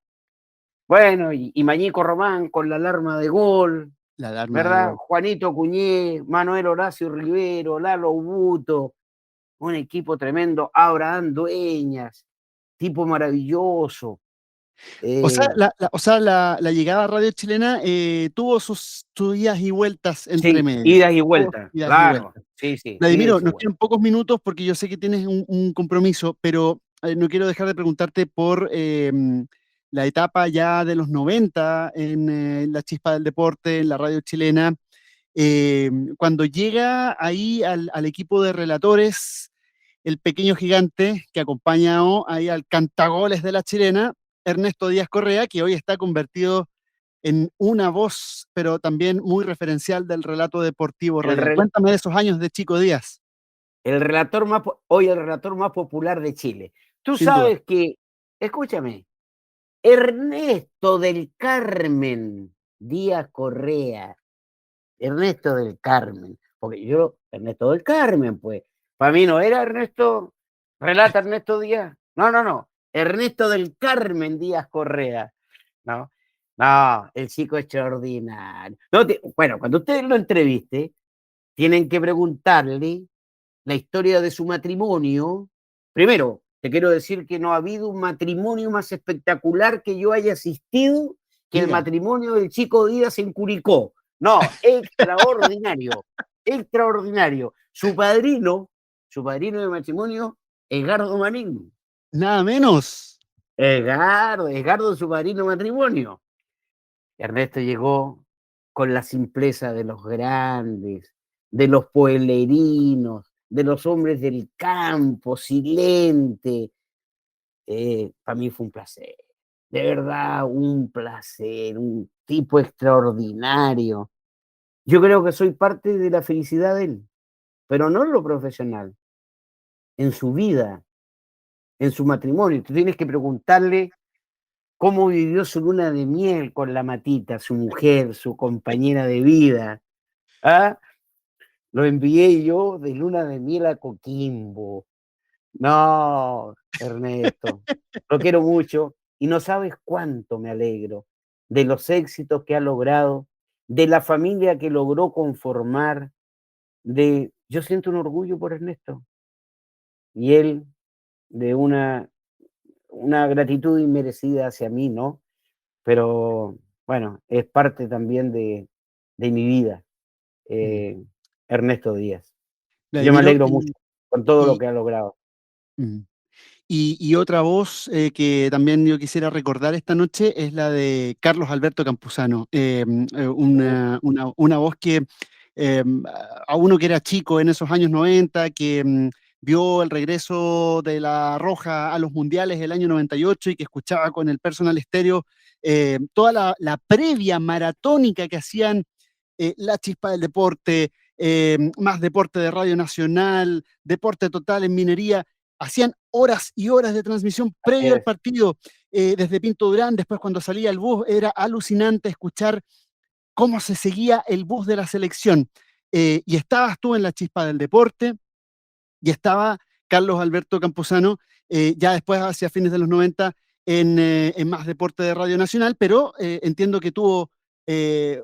Bueno, y Mañico Román con la alarma de gol, La alarma de ¿verdad? gol. Juanito Cuñé, Manuel Horacio Rivero, Lalo Buto, un equipo tremendo, Abraham Dueñas, tipo maravilloso. O sea, Eh, la llegada a Radio Chilena tuvo sus idas y vueltas entre sí, medio. idas y Tuvo vueltas, idas y claro, vueltas. sí, sí, Vladimiro, idas y nos vueltas. quedan pocos minutos porque yo sé que tienes un compromiso, pero no quiero dejar de preguntarte por la etapa ya de los 90 en la chispa del deporte, en la radio chilena. Cuando llega ahí al equipo de relatores, el pequeño gigante que acompaña ahí al cantagoles de la chilena, Ernesto Díaz Correa, que hoy está convertido en una voz, pero también muy referencial del relato deportivo El, radial. rel- Cuéntame de esos años de Chico Díaz, el relator más, hoy el relator más popular de Chile. Tú sin duda. sabes que, escúchame, Ernesto del Carmen Díaz Correa, Ernesto del Carmen, porque yo, Ernesto del Carmen, pues, para mí no era Ernesto, relata Ernesto Díaz, no, no, no, Ernesto del Carmen Díaz Correa, ¿no? No, el chico extraordinario. No bueno, cuando ustedes lo entreviste, tienen que preguntarle la historia de su matrimonio. Primero, te quiero decir que no ha habido un matrimonio más espectacular que yo haya asistido que el Diga, matrimonio del Chico Díaz en Curicó. No, extraordinario, extraordinario. Su padrino de matrimonio, Edgardo Marín. nada menos. Edgardo, su padrino de matrimonio. Ernesto llegó con la simpleza de los grandes, de los pueblerinos, de los hombres del campo, silente. Para mí fue un placer, de verdad, un placer, un tipo extraordinario. Yo creo que soy parte de la felicidad de él, pero no en lo profesional, en su vida, en su matrimonio. Tú tienes que preguntarle cómo vivió su luna de miel con la Matita, su mujer, su compañera de vida. ¿Ah? Lo envié yo de luna de miel a Coquimbo. No, Ernesto, lo quiero mucho y no sabes cuánto me alegro de los éxitos que ha logrado, de la familia que logró conformar, yo siento un orgullo por Ernesto y él de una gratitud inmerecida hacia mí, ¿no? Pero bueno, es parte también de mi vida, Mm. eh, Ernesto Díaz. Yo me Vladimiro, alegro mucho con todo lo y, que ha logrado. mm, y otra voz que también yo quisiera recordar esta noche es la de Carlos Alberto Campuzano, una voz que eh, a uno que era chico en esos años 90, que vio el regreso de La Roja a los mundiales el año 98 y que escuchaba con el personal estéreo toda la previa maratónica que hacían La Chispa del Deporte, Más Deporte de Radio Nacional, Deporte Total en Minería. Hacían horas y horas de transmisión Así previo al es. partido, desde Pinto Durán. Después, cuando salía el bus, era alucinante escuchar cómo se seguía el bus de la selección. Y estabas tú en La Chispa del Deporte, y estaba Carlos Alberto Campuzano, ya después, hacia fines de los 90, en Más Deporte de Radio Nacional, pero entiendo que tuvo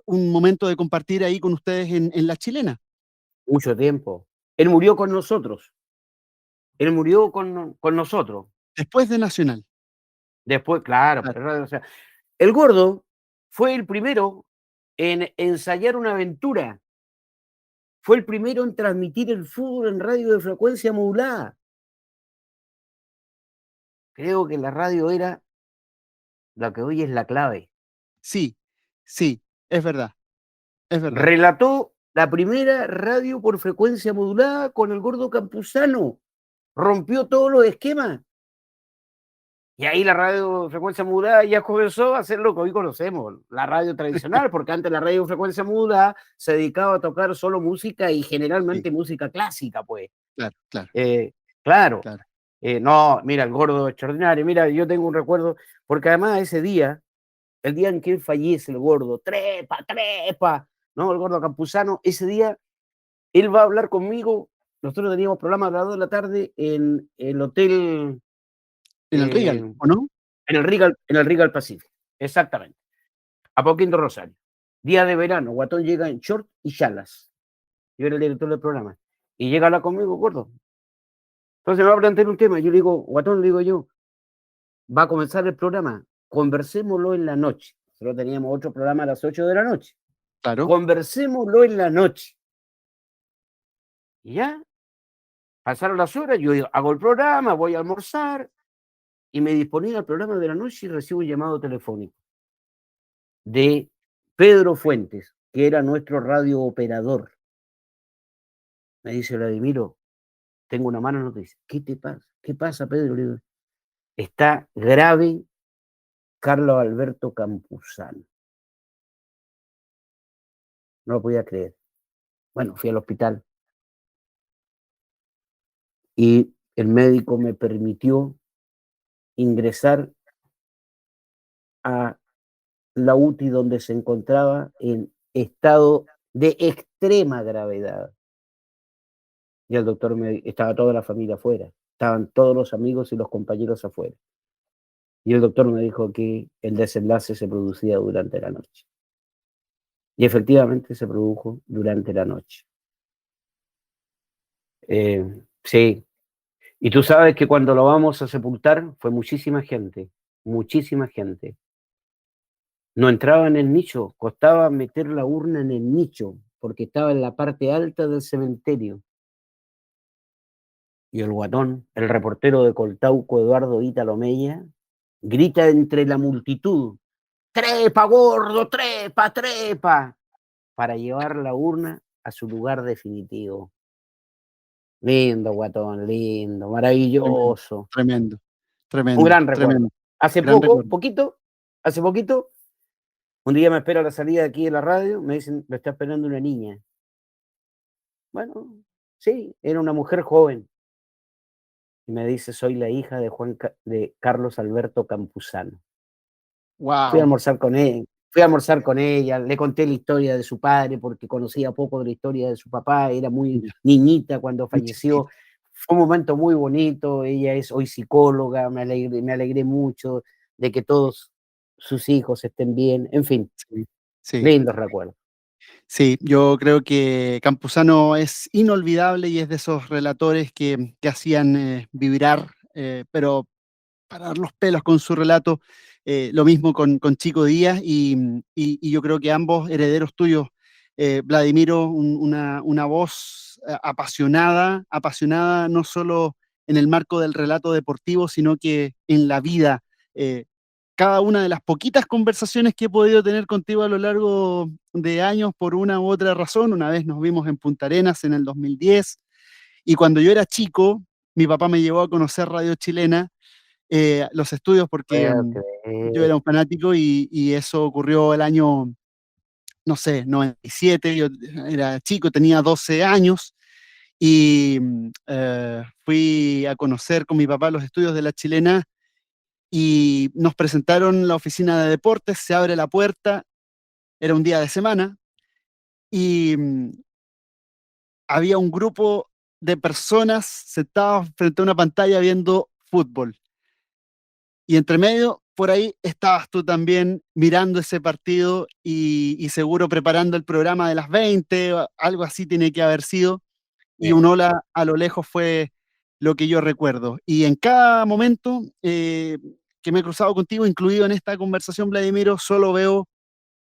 un momento de compartir ahí con ustedes en La Chilena, Mucho tiempo. Él murió con nosotros. Él murió con nosotros. después de Nacional. Después, claro, Claro. pero, o sea, el gordo fue el primero en ensayar una aventura. Fue el primero en transmitir el fútbol en radio de frecuencia modulada. Creo que la radio era lo que hoy es la clave. Sí, sí, es verdad, es verdad. Relató la primera radio por frecuencia modulada con el gordo Campuzano. Rompió todos los esquemas. Y ahí la radio frecuencia modulada ya comenzó a hacer lo que hoy conocemos, la radio tradicional, porque antes la radio frecuencia modulada se dedicaba a tocar solo música y Sí, generalmente música clásica, pues. claro, claro, Eh, claro, claro. no, mira, el gordo extraordinario, mira, yo tengo un recuerdo, porque además ese día, el día en que él fallece, el gordo, trepa, trepa, ¿no? El gordo Campuzano, ese día él va a hablar conmigo. Nosotros teníamos programa a las 2 de la tarde en el hotel. En el eh, Regal, ¿o no? En el Regal Pacific, exactamente. A Apoquindo Rosario. Día de verano, Guatón llega en short y chalas. Yo era el director del programa. Y llega a hablar conmigo, gordo. Entonces me va a plantear un tema. Yo le digo, Guatón, le digo yo, va a comenzar el programa. Conversémoslo en la noche. Nosotros teníamos otro programa a las 8 de la noche. Claro. Conversémoslo en la noche. Y ya, pasaron las horas, yo hago el programa, voy a almorzar y me disponía al programa de la noche y recibo un llamado telefónico de Pedro Fuentes, que era nuestro radiooperador. Me dice: Vladimiro, tengo una mala noticia. ¿Qué te pasa? ¿Qué pasa, Pedro? Le digo, está grave Carlos Alberto Campuzano. No lo podía creer. Bueno, fui al hospital y el médico me permitió ingresar a la UTI donde se encontraba en estado de extrema gravedad. Y el doctor estaba toda la familia afuera, estaban todos los amigos y los compañeros afuera. Y el doctor me dijo que el desenlace se producía durante la noche. Y efectivamente se produjo durante la noche. Sí, y tú sabes que cuando lo vamos a sepultar fue muchísima gente, muchísima gente. No entraba en el nicho, costaba meter la urna en el nicho, porque estaba en la parte alta del cementerio. Y el Guatón, el reportero de Coltauco, Eduardo Ítalo Meya, grita entre la multitud: trepa, gordo, trepa, trepa, para llevar la urna a su lugar definitivo. Lindo, Guatón, lindo, Tremendo, maravilloso. tremendo, Un tremendo, gran recuerdo. tremendo. Gran recuerdo. Hace poquito, Un día me espero a la salida de aquí de la radio, me dicen, lo está esperando una niña. Bueno, sí, era una mujer joven. Y me dice, soy la hija de de Carlos Alberto Campuzano. Fui a Wow. almorzar con él, fui a almorzar con ella, le conté la historia de su padre porque conocía poco de la historia de su papá, era muy Ya, niñita cuando muy falleció. chiquitita. Fue un momento muy bonito, ella es hoy psicóloga, me alegré mucho de que todos sus hijos estén bien, en fin, Sí, sí. lindos recuerdos. Sí, yo creo que Campuzano es inolvidable y es de esos relatores que hacían vibrar, pero parar los pelos con su relato. Lo mismo con Chico Díaz y yo creo que ambos herederos tuyos, Vladimiro, una voz apasionada, apasionada no solo en el marco del relato deportivo, sino que en la vida. eh, Cada una de las poquitas conversaciones que he podido tener contigo a lo largo de años por una u otra razón. Una vez nos vimos en Punta Arenas en el 2010 y cuando yo era chico, mi papá me llevó a conocer Radio Chilena, los estudios, porque Puedo yo era creer. un fanático y eso ocurrió el año, no sé, 97, yo era chico, tenía 12 años y fui a conocer con mi papá los estudios de la Chilena y nos presentaron la oficina de deportes, se abre la puerta, era un día de semana y había un grupo de personas sentadas frente a una pantalla viendo fútbol. Y entre medio, por ahí estabas tú también mirando ese partido y seguro preparando el programa de las 20, o algo así tiene que haber sido. Y un Sí. hola a lo lejos fue lo que yo recuerdo. Y en cada momento que me he cruzado contigo, incluido en esta conversación, Vladimiro, solo veo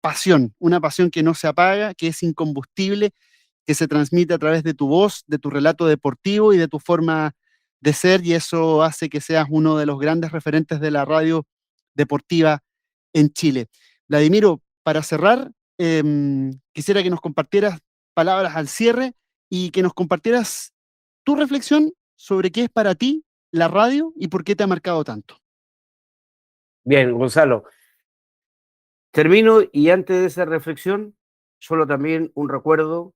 pasión, una pasión que no se apaga, que es incombustible, que se transmite a través de tu voz, de tu relato deportivo y de tu forma de ser, y eso hace que seas uno de los grandes referentes de la radio deportiva en Chile. Vladimiro, para cerrar, quisiera que nos compartieras palabras al cierre y que nos compartieras tu reflexión sobre qué es para ti la radio y por qué te ha marcado tanto. Bien, Gonzalo, termino y antes de esa reflexión, solo también un recuerdo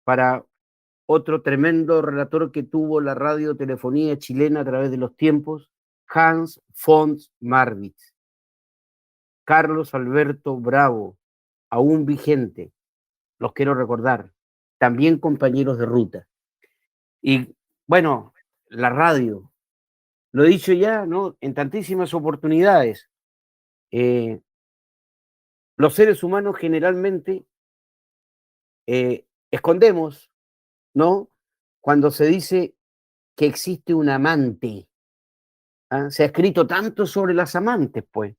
para otro tremendo relator que tuvo la radiotelefonía chilena a través de los tiempos, Hans Fons Marwitz. Carlos Alberto Bravo, aún vigente, los quiero recordar, también compañeros de ruta. Y bueno, la radio, lo he dicho ya, ¿no? En tantísimas oportunidades, eh, los seres humanos generalmente escondemos, ¿no? Cuando se dice que existe un amante. ¿Ah? Se ha escrito tanto sobre las amantes, pues,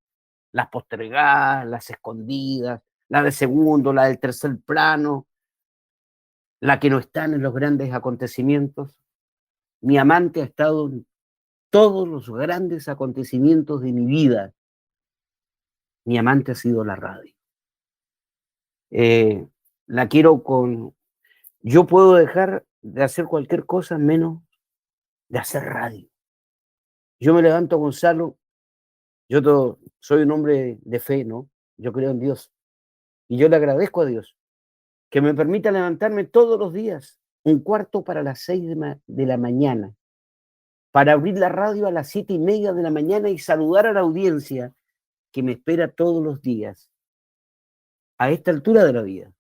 las postergadas, las escondidas, la de segundo, la del tercer plano, la que no están en los grandes acontecimientos. Mi amante ha estado en todos los grandes acontecimientos de mi vida. Mi amante ha sido la radio. Eh, la quiero con... Yo puedo dejar de hacer cualquier cosa menos de hacer radio. Yo me levanto, Gonzalo, soy un hombre de fe, ¿no? Yo creo en Dios. Y yo le agradezco a Dios que me permita levantarme todos los días, un cuarto para las 6 de la mañana, para abrir la radio a las 7:30 de la mañana y saludar a la audiencia que me espera todos los días. A esta altura de la vida,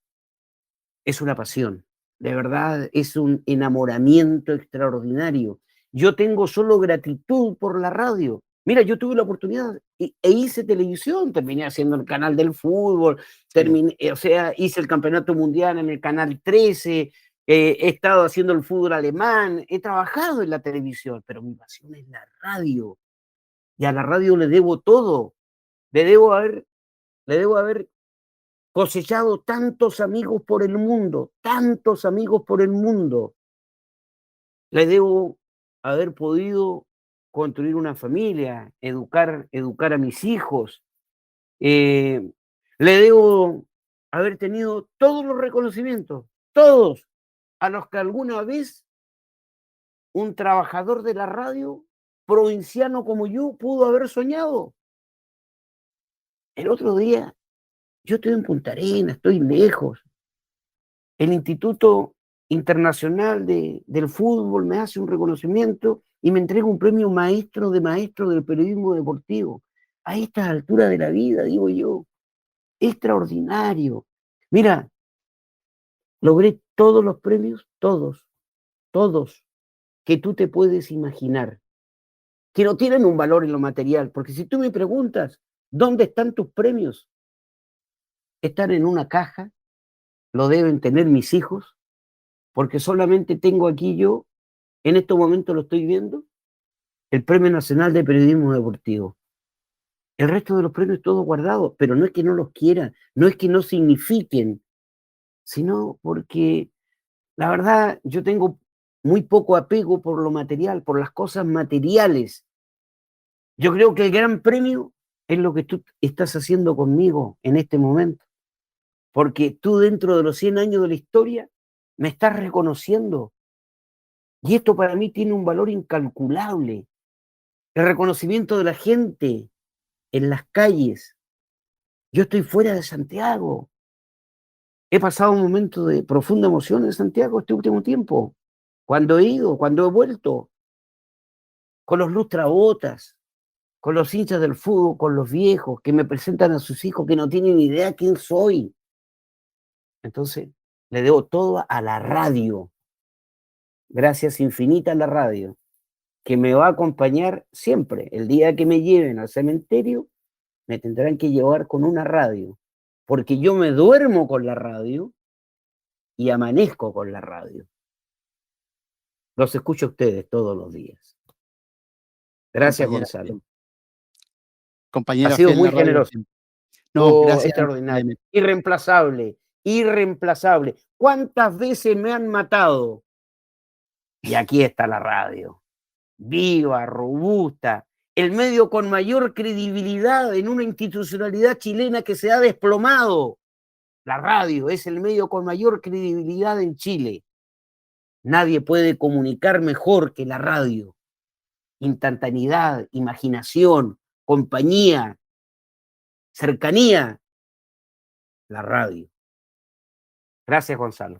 es una pasión, de verdad, es un enamoramiento extraordinario. Yo tengo solo gratitud por la radio. Mira, yo tuve la oportunidad e hice televisión, terminé haciendo el canal del fútbol, Sí. terminé, o sea, hice el campeonato mundial en el canal 13, he estado haciendo el fútbol alemán, he trabajado en la televisión, pero mi pasión es la radio. Y a la radio le debo todo. Le debo haber, le debo haber cosechado tantos amigos por el mundo, tantos amigos por el mundo. Le debo haber podido construir una familia, educar a mis hijos. Eh, Le debo haber tenido todos los reconocimientos, todos, a los que alguna vez un trabajador de la radio provinciano como yo pudo haber soñado. El otro día Yo estoy en Punta Arenas, estoy lejos. El Instituto Internacional del Fútbol me hace un reconocimiento y me entrega un premio maestro del periodismo deportivo. A estas alturas de la vida, digo yo, extraordinario. Mira, logré todos los premios, todos, que tú te puedes imaginar, que no tienen un valor en lo material, porque si tú me preguntas, ¿dónde están tus premios? Están en una caja, lo deben tener mis hijos, porque solamente tengo aquí yo, en estos momentos lo estoy viendo, el Premio Nacional de Periodismo Deportivo. El resto de los premios todos guardados, pero no es que no los quiera, no es que no signifiquen, sino porque la verdad yo tengo muy poco apego por lo material, por las cosas materiales. Yo creo que el gran premio es lo que tú estás haciendo conmigo en este momento, porque tú dentro de los 100 años de la historia me estás reconociendo y esto para mí tiene un valor incalculable. El reconocimiento de la gente en las calles. Yo estoy fuera de Santiago. He pasado un momento de profunda emoción en Santiago este último tiempo. Cuando he ido, cuando he vuelto, con los lustrabotas, con los hinchas del fútbol, con los viejos que me presentan a sus hijos que no tienen ni idea quién soy. Entonces, le debo todo a la radio. Gracias infinitas a la radio, que me va a acompañar siempre. El día que me lleven al cementerio, me tendrán que llevar con una radio, porque yo me duermo con la radio y amanezco con la radio. Los escucho a ustedes todos los días. Gracias, Compañera Gonzalo. fiel. Ha Compañera sido fiel muy la radio generoso. siempre. No, gracias. Extraordinario. Irreemplazable. Irreemplazable. ¿Cuántas veces me han matado? Y aquí está la radio. Viva, robusta. El medio con mayor credibilidad en una institucionalidad chilena que se ha desplomado. La radio es el medio con mayor credibilidad en Chile. Nadie puede comunicar mejor que la radio. Instantaneidad, imaginación, compañía, cercanía, la radio. Gracias, Gonzalo.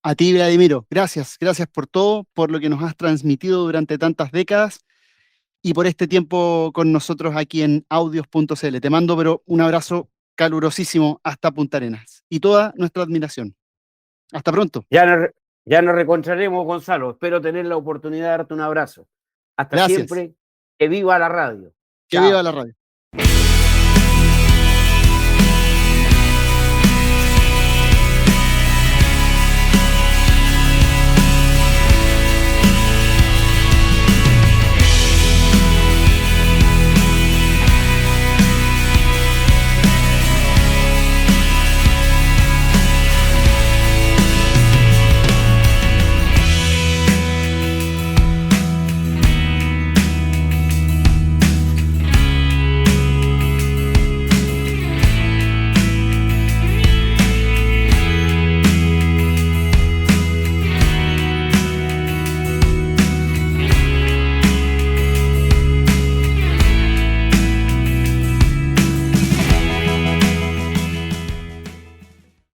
A ti, Vladimiro, gracias por todo, por lo que nos has transmitido durante tantas décadas y por este tiempo con nosotros aquí en audios.cl. Te mando pero un abrazo calurosísimo hasta Punta Arenas y toda nuestra admiración. Hasta pronto. Ya nos reencontraremos, Gonzalo. Espero tener la oportunidad de darte un abrazo. Hasta Gracias. siempre. Que viva la radio. Que viva Chao. la radio.